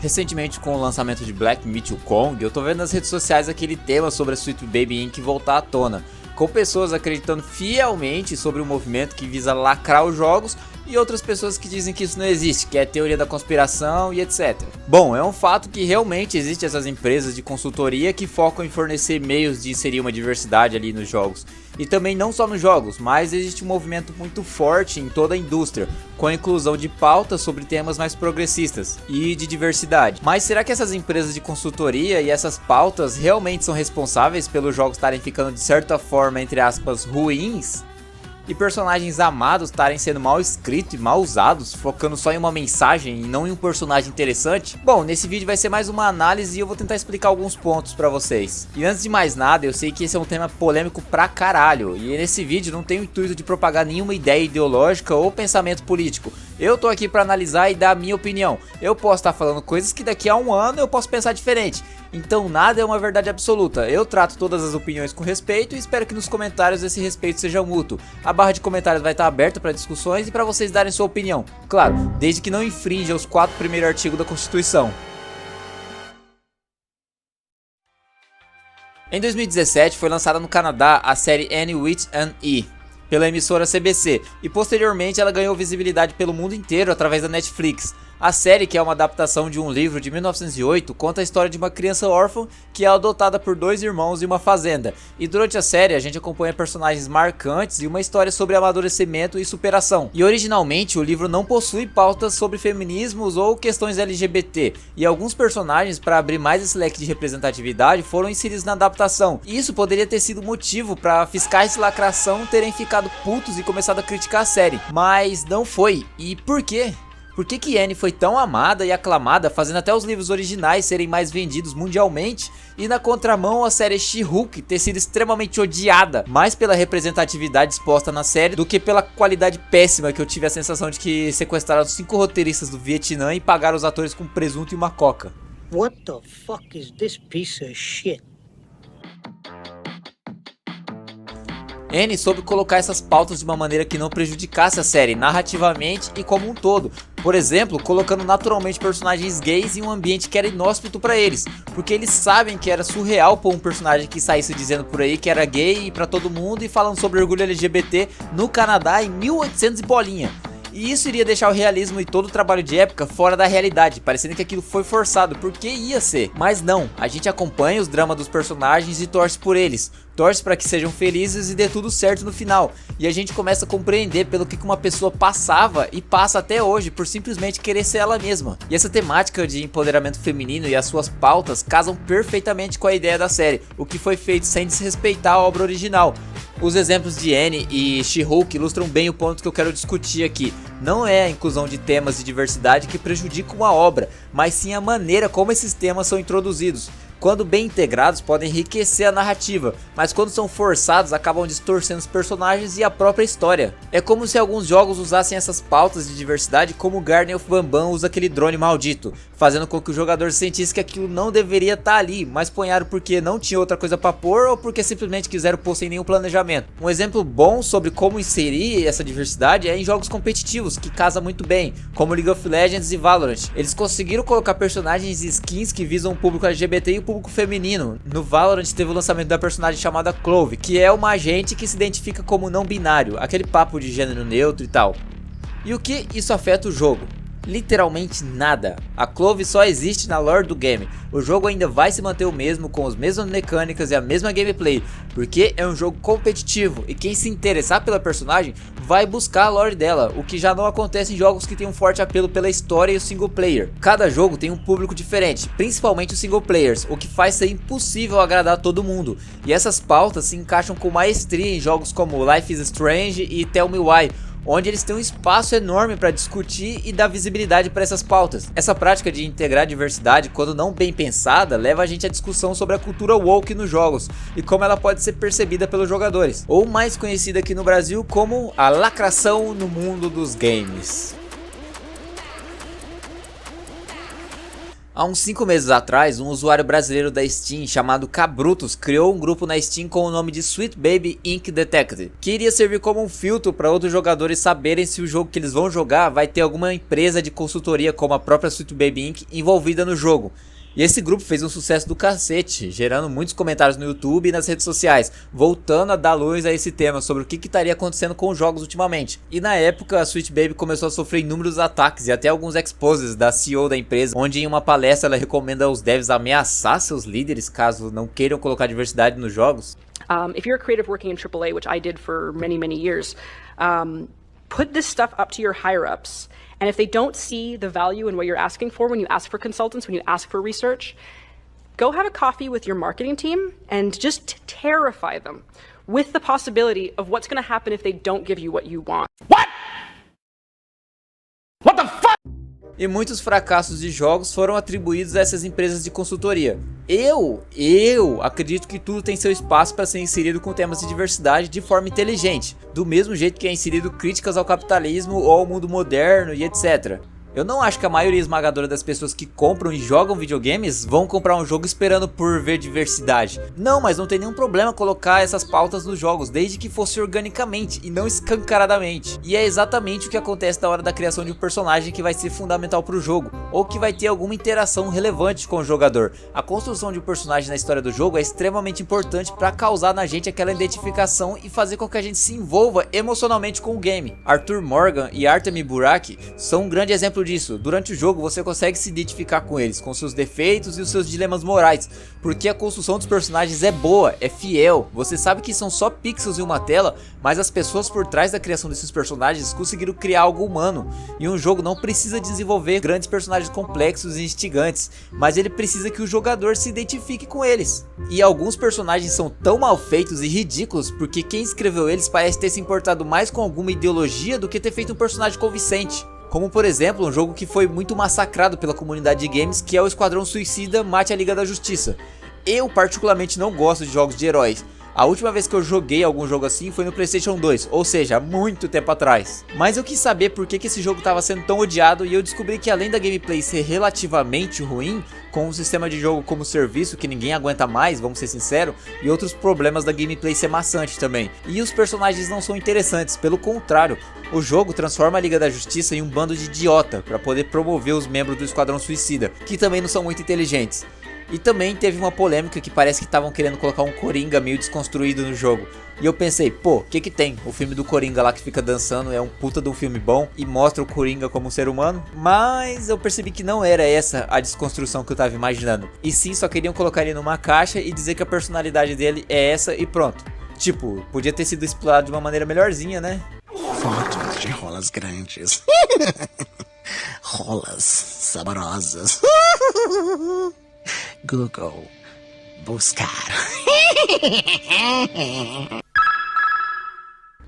Recentemente, com o lançamento de Black Myth Wukong, eu tô vendo nas redes sociais aquele tema sobre a Sweet Baby Inc. voltar à tona, com pessoas acreditando fielmente sobre o movimento que visa lacrar os jogos e outras pessoas que dizem que isso não existe, que é teoria da conspiração e etc. Bom, é um fato que realmente existem essas empresas de consultoria que focam em fornecer meios de inserir uma diversidade ali nos jogos. E também não só nos jogos, mas existe um movimento muito forte em toda a indústria, com a inclusão de pautas sobre temas mais progressistas e de diversidade. Mas será que essas empresas de consultoria e essas pautas realmente são responsáveis pelos jogos estarem ficando de certa forma, entre aspas, ruins? E personagens amados estarem sendo mal escritos e mal usados, focando só em uma mensagem e não em um personagem interessante? Bom, nesse vídeo vai ser mais uma análise e eu vou tentar explicar alguns pontos pra vocês. E antes de mais nada, eu sei que esse é um tema polêmico pra caralho, e nesse vídeo não tenho o intuito de propagar nenhuma ideia ideológica ou pensamento político. Eu tô aqui pra analisar e dar a minha opinião. Eu posso estar falando coisas que daqui a um ano eu posso pensar diferente. Então nada é uma verdade absoluta. Eu trato todas as opiniões com respeito e espero que nos comentários esse respeito seja mútuo. A barra de comentários vai estar aberta para discussões e para vocês darem sua opinião. Claro, desde que não infrinja os 4 primeiros artigos da Constituição. Em 2017 foi lançada no Canadá a série Annie with an E, pela emissora CBC, e posteriormente ela ganhou visibilidade pelo mundo inteiro através da Netflix. A série, que é uma adaptação de um livro de 1908, conta a história de uma criança órfã que é adotada por 2 irmãos em uma fazenda. E durante a série a gente acompanha personagens marcantes e uma história sobre amadurecimento e superação. E originalmente o livro não possui pautas sobre feminismos ou questões LGBT, e alguns personagens, para abrir mais esse leque de representatividade, foram inseridos na adaptação. E isso poderia ter sido motivo para fiscais de lacração terem ficado putos e começado a criticar a série, mas não foi. E por quê? Por que Annie foi tão amada e aclamada, fazendo até os livros originais serem mais vendidos mundialmente, e na contramão a série She-Hulk ter sido extremamente odiada, mais pela representatividade exposta na série do que pela qualidade péssima, que eu tive a sensação de que sequestraram 5 roteiristas do Vietnã e pagaram os atores com presunto e uma coca. What the fuck is this piece of shit? Annie soube colocar essas pautas de uma maneira que não prejudicasse a série narrativamente e como um todo. Por exemplo, colocando naturalmente personagens gays em um ambiente que era inóspito pra eles, porque eles sabem que era surreal pôr um personagem que saísse dizendo por aí que era gay pra todo mundo e falando sobre orgulho LGBT no Canadá em 1800 e bolinha. E isso iria deixar o realismo e todo o trabalho de época fora da realidade, parecendo que aquilo foi forçado, porque ia ser. Mas não, a gente acompanha os dramas dos personagens e torce por eles. Torce para que sejam felizes e dê tudo certo no final. E a gente começa a compreender pelo que uma pessoa passava e passa até hoje por simplesmente querer ser ela mesma. E essa temática de empoderamento feminino e as suas pautas casam perfeitamente com a ideia da série, o que foi feito sem desrespeitar a obra original. Os exemplos de Annie e She-Hulk ilustram bem o ponto que eu quero discutir aqui. Não é a inclusão de temas de diversidade que prejudicam a obra, mas sim a maneira como esses temas são introduzidos. Quando bem integrados podem enriquecer a narrativa, mas quando são forçados acabam distorcendo os personagens e a própria história. É como se alguns jogos usassem essas pautas de diversidade como o Garden of Banban usa aquele drone maldito, fazendo com que o jogador sentisse que aquilo não deveria estar ali, mas ponharam porque não tinha outra coisa para pôr ou porque simplesmente quiseram pôr sem nenhum planejamento. Um exemplo bom sobre como inserir essa diversidade é em jogos competitivos, que casa muito bem, como League of Legends e Valorant. Eles conseguiram colocar personagens e skins que visam o público LGBT e o público feminino. No Valorant teve o lançamento da personagem chamada Clove, que é uma agente que se identifica como não binário, aquele papo de gênero neutro e tal. E o que isso afeta o jogo? Literalmente nada. A Clove só existe na lore do game. O jogo ainda vai se manter o mesmo, com as mesmas mecânicas e a mesma gameplay, porque é um jogo competitivo e quem se interessar pela personagem vai buscar a lore dela, o que já não acontece em jogos que tem um forte apelo pela história e o single player. Cada jogo tem um público diferente, principalmente os single players, o que faz ser impossível agradar todo mundo. E essas pautas se encaixam com maestria em jogos como Life is Strange e Tell Me Why, onde eles têm um espaço enorme para discutir e dar visibilidade para essas pautas. Essa prática de integrar a diversidade, quando não bem pensada, leva a gente à discussão sobre a cultura woke nos jogos e como ela pode ser percebida pelos jogadores, ou mais conhecida aqui no Brasil como a lacração no mundo dos games. Há uns 5 meses atrás, um usuário brasileiro da Steam chamado Cabrutos criou um grupo na Steam com o nome de Sweet Baby Ink Detective, que iria servir como um filtro para outros jogadores saberem se o jogo que eles vão jogar vai ter alguma empresa de consultoria como a própria Sweet Baby Ink envolvida no jogo. E esse grupo fez um sucesso do cacete, gerando muitos comentários no YouTube e nas redes sociais, voltando a dar luz a esse tema sobre o que estaria acontecendo com os jogos ultimamente. E na época a Sweet Baby começou a sofrer inúmeros ataques e até alguns exposes da CEO da empresa, onde em uma palestra ela recomenda aos devs ameaçar seus líderes caso não queiram colocar diversidade nos jogos. If you're a creative working in AAA, which I did for many years, put this stuff up to your higher-ups. And if they don't see the value in what you're asking for when you ask for consultants, when you ask for research, go have a coffee with your marketing team and just terrify them with the possibility of what's going to happen if they don't give you what you want. What the fuck? E muitos fracassos de jogos foram atribuídos a essas empresas de consultoria. Eu acredito que tudo tem seu espaço para ser inserido com temas de diversidade de forma inteligente, do mesmo jeito que é inserido críticas ao capitalismo ou ao mundo moderno e etc. Eu não acho que a maioria esmagadora das pessoas que compram e jogam videogames vão comprar um jogo esperando por ver diversidade. Não, mas não tem nenhum problema colocar essas pautas nos jogos, desde que fosse organicamente e não escancaradamente. E é exatamente o que acontece na hora da criação de um personagem que vai ser fundamental para o jogo, ou que vai ter alguma interação relevante com o jogador. A construção de um personagem na história do jogo é extremamente importante para causar na gente aquela identificação e fazer com que a gente se envolva emocionalmente com o game. Arthur Morgan e Artemi Burak são um grande exemplo disso. Durante o jogo você consegue se identificar com eles, com seus defeitos e os seus dilemas morais, porque a construção dos personagens é boa, é fiel. Você sabe que são só pixels em uma tela, mas as pessoas por trás da criação desses personagens conseguiram criar algo humano. E um jogo não precisa desenvolver grandes personagens complexos e instigantes, mas ele precisa que o jogador se identifique com eles. E alguns personagens são tão mal feitos e ridículos porque quem escreveu eles parece ter se importado mais com alguma ideologia do que ter feito um personagem convincente. Como por exemplo, um jogo que foi muito massacrado pela comunidade de games, que é o Esquadrão Suicida Mate a Liga da Justiça. Eu particularmente não gosto de jogos de heróis. A última vez que eu joguei algum jogo assim foi no PlayStation 2, ou seja, muito tempo atrás. Mas eu quis saber por que esse jogo estava sendo tão odiado e eu descobri que além da gameplay ser relativamente ruim, com um sistema de jogo como serviço que ninguém aguenta mais, vamos ser sinceros, e outros problemas da gameplay ser maçante também. E os personagens não são interessantes, pelo contrário, o jogo transforma a Liga da Justiça em um bando de idiota para poder promover os membros do Esquadrão Suicida, que também não são muito inteligentes. E também teve uma polêmica que parece que estavam querendo colocar um Coringa meio desconstruído no jogo. E eu pensei, pô, o que tem? O filme do Coringa lá que fica dançando é um puta de um filme bom e mostra o Coringa como um ser humano. Mas eu percebi que não era essa a desconstrução que eu tava imaginando. E sim, só queriam colocar ele numa caixa e dizer que a personalidade dele é essa e pronto. Tipo, podia ter sido explorado de uma maneira melhorzinha, né? Fotos de rolas grandes. Rolas saborosas. Google. Buscar.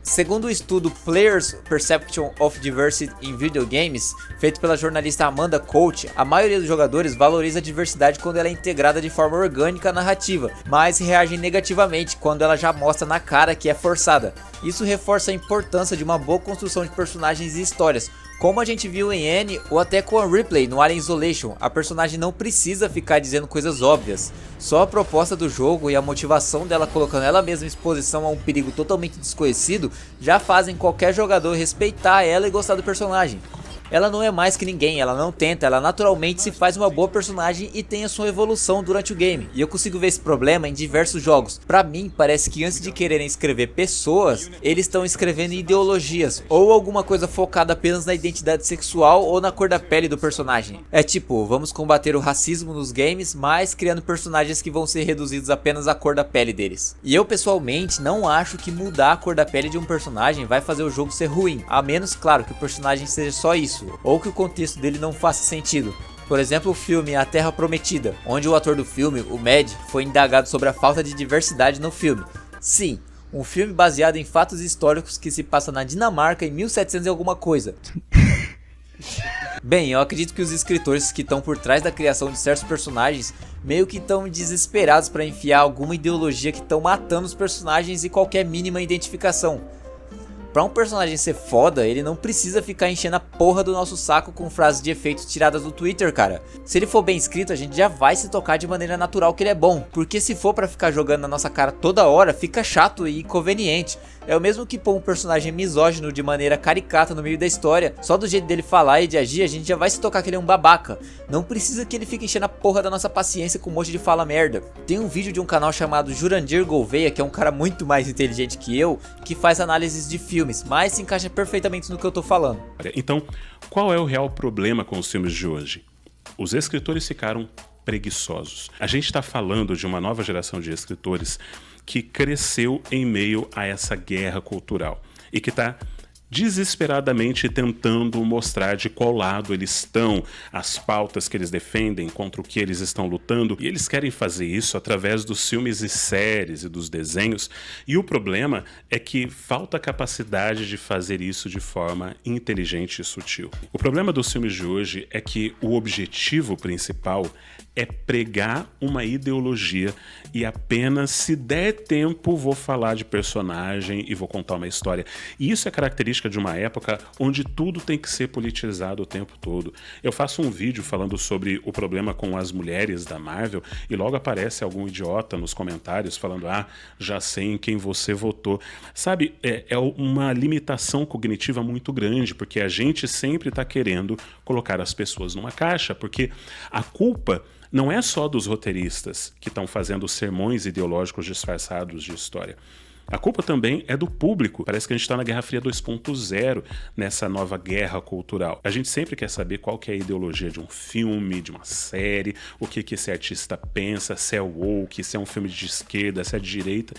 Segundo o estudo Players' Perception of Diversity in Video Games, feito pela jornalista Amanda Coach, a maioria dos jogadores valoriza a diversidade quando ela é integrada de forma orgânica à narrativa, mas reage negativamente quando ela já mostra na cara que é forçada. Isso reforça a importância de uma boa construção de personagens e histórias, como a gente viu em N ou até com a Ripley no Alien Isolation. A personagem não precisa ficar dizendo coisas óbvias, só a proposta do jogo e a motivação dela colocando ela mesma em exposição a um perigo totalmente desconhecido já fazem qualquer jogador respeitar ela e gostar do personagem. Ela não é mais que ninguém, ela não tenta, ela naturalmente se faz uma boa personagem e tem a sua evolução durante o game. E eu consigo ver esse problema em diversos jogos. Pra mim, parece que antes de quererem escrever pessoas, eles estão escrevendo ideologias, ou alguma coisa focada apenas na identidade sexual ou na cor da pele do personagem. É tipo, vamos combater o racismo nos games, mas criando personagens que vão ser reduzidos apenas à cor da pele deles. E eu pessoalmente não acho que mudar a cor da pele de um personagem vai fazer o jogo ser ruim, a menos, claro, que o personagem seja só isso, ou que o contexto dele não faça sentido. Por exemplo, o filme A Terra Prometida, onde o ator do filme, o Mad, foi indagado sobre a falta de diversidade no filme. Sim, um filme baseado em fatos históricos que se passa na Dinamarca em 1700 e alguma coisa. Bem, eu acredito que os escritores que estão por trás da criação de certos personagens meio que estão desesperados para enfiar alguma ideologia que estão matando os personagens e qualquer mínima identificação. Pra um personagem ser foda, ele não precisa ficar enchendo a porra do nosso saco com frases de efeitos tiradas do Twitter, cara. Se ele for bem escrito, a gente já vai se tocar de maneira natural que ele é bom. Porque se for pra ficar jogando na nossa cara toda hora, fica chato e inconveniente. É o mesmo que pôr um personagem misógino de maneira caricata no meio da história. Só do jeito dele falar e de agir, a gente já vai se tocar que ele é um babaca. Não precisa que ele fique enchendo a porra da nossa paciência com um monte de fala merda. Tem um vídeo de um canal chamado Jurandir Gouveia, que é um cara muito mais inteligente que eu, que faz análises de filmes, mas se encaixa perfeitamente no que eu tô falando. Então, qual é o real problema com os filmes de hoje? Os escritores ficaram preguiçosos. A gente está falando de uma nova geração de escritores que cresceu em meio a essa guerra cultural e que está desesperadamente tentando mostrar de qual lado eles estão, as pautas que eles defendem, contra o que eles estão lutando, e eles querem fazer isso através dos filmes e séries e dos desenhos, e o problema é que falta capacidade de fazer isso de forma inteligente e sutil. O problema dos filmes de hoje é que o objetivo principal é pregar uma ideologia e apenas, se der tempo, vou falar de personagem e vou contar uma história. E isso é característica de uma época onde tudo tem que ser politizado o tempo todo. Eu faço um vídeo falando sobre o problema com as mulheres da Marvel e logo aparece algum idiota nos comentários falando: ah, já sei em quem você votou. Sabe, é uma limitação cognitiva muito grande, porque a gente sempre está querendo colocar as pessoas numa caixa, porque a culpa não é só dos roteiristas que estão fazendo sermões ideológicos disfarçados de história. A culpa também é do público. Parece que a gente está na Guerra Fria 2.0, nessa nova guerra cultural. A gente sempre quer saber qual que é a ideologia de um filme, de uma série, o que esse artista pensa, se é woke, se é um filme de esquerda, se é de direita.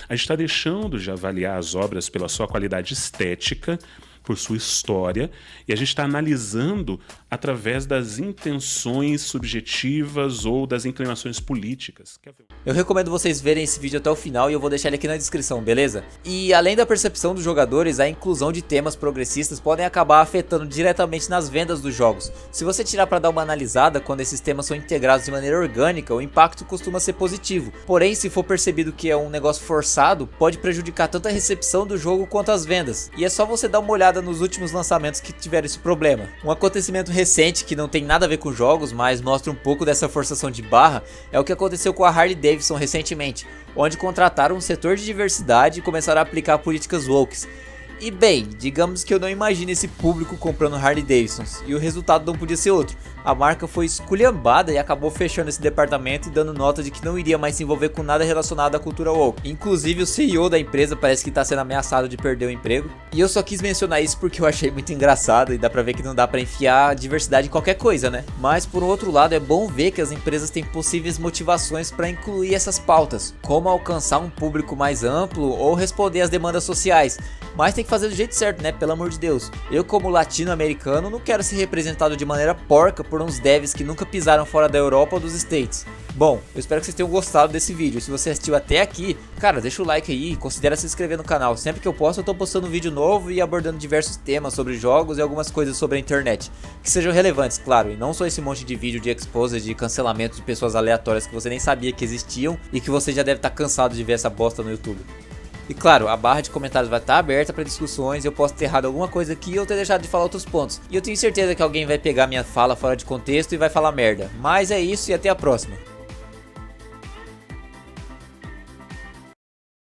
A gente está deixando de avaliar as obras pela sua qualidade estética, por sua história, e a gente está analisando através das intenções subjetivas ou das inclinações políticas. Eu recomendo vocês verem esse vídeo até o final e eu vou deixar ele aqui na descrição, beleza? E além da percepção dos jogadores, a inclusão de temas progressistas podem acabar afetando diretamente nas vendas dos jogos. Se você tirar para dar uma analisada, quando esses temas são integrados de maneira orgânica, o impacto costuma ser positivo. Porém, se for percebido que é um negócio forçado, pode prejudicar tanto a recepção do jogo quanto as vendas. E é só você dar uma olhada nos últimos lançamentos que tiveram esse problema. Um acontecimento recente que não tem nada a ver com jogos, mas mostra um pouco dessa forçação de barra, é o que aconteceu com a Harley Davidson recentemente, onde contrataram um setor de diversidade e começaram a aplicar políticas woke. E bem, digamos que eu não imagino esse público comprando Harley Davidsons, e o resultado não podia ser outro. A marca foi esculhambada e acabou fechando esse departamento e dando nota de que não iria mais se envolver com nada relacionado à cultura woke. Inclusive o CEO da empresa parece que está sendo ameaçado de perder o emprego. E eu só quis mencionar isso porque eu achei muito engraçado e dá pra ver que não dá pra enfiar diversidade em qualquer coisa, né? Mas por outro lado é bom ver que as empresas têm possíveis motivações para incluir essas pautas, como alcançar um público mais amplo ou responder às demandas sociais. Mas tem que fazer do jeito certo, né? Pelo amor de Deus. Eu, como latino-americano, não quero ser representado de maneira porca por uns devs que nunca pisaram fora da Europa ou dos States. Bom, eu espero que vocês tenham gostado desse vídeo. Se você assistiu até aqui, cara, deixa o like aí e considera se inscrever no canal. Sempre que eu posto, eu tô postando um vídeo novo e abordando diversos temas sobre jogos e algumas coisas sobre a internet. Que sejam relevantes, claro, e não só esse monte de vídeo de exposed, de cancelamento de pessoas aleatórias que você nem sabia que existiam e que você já deve estar cansado de ver essa bosta no YouTube. E claro, a barra de comentários vai estar aberta para discussões, eu posso ter errado alguma coisa aqui ou ter deixado de falar outros pontos. E eu tenho certeza que alguém vai pegar minha fala fora de contexto e vai falar merda. Mas é isso e até a próxima.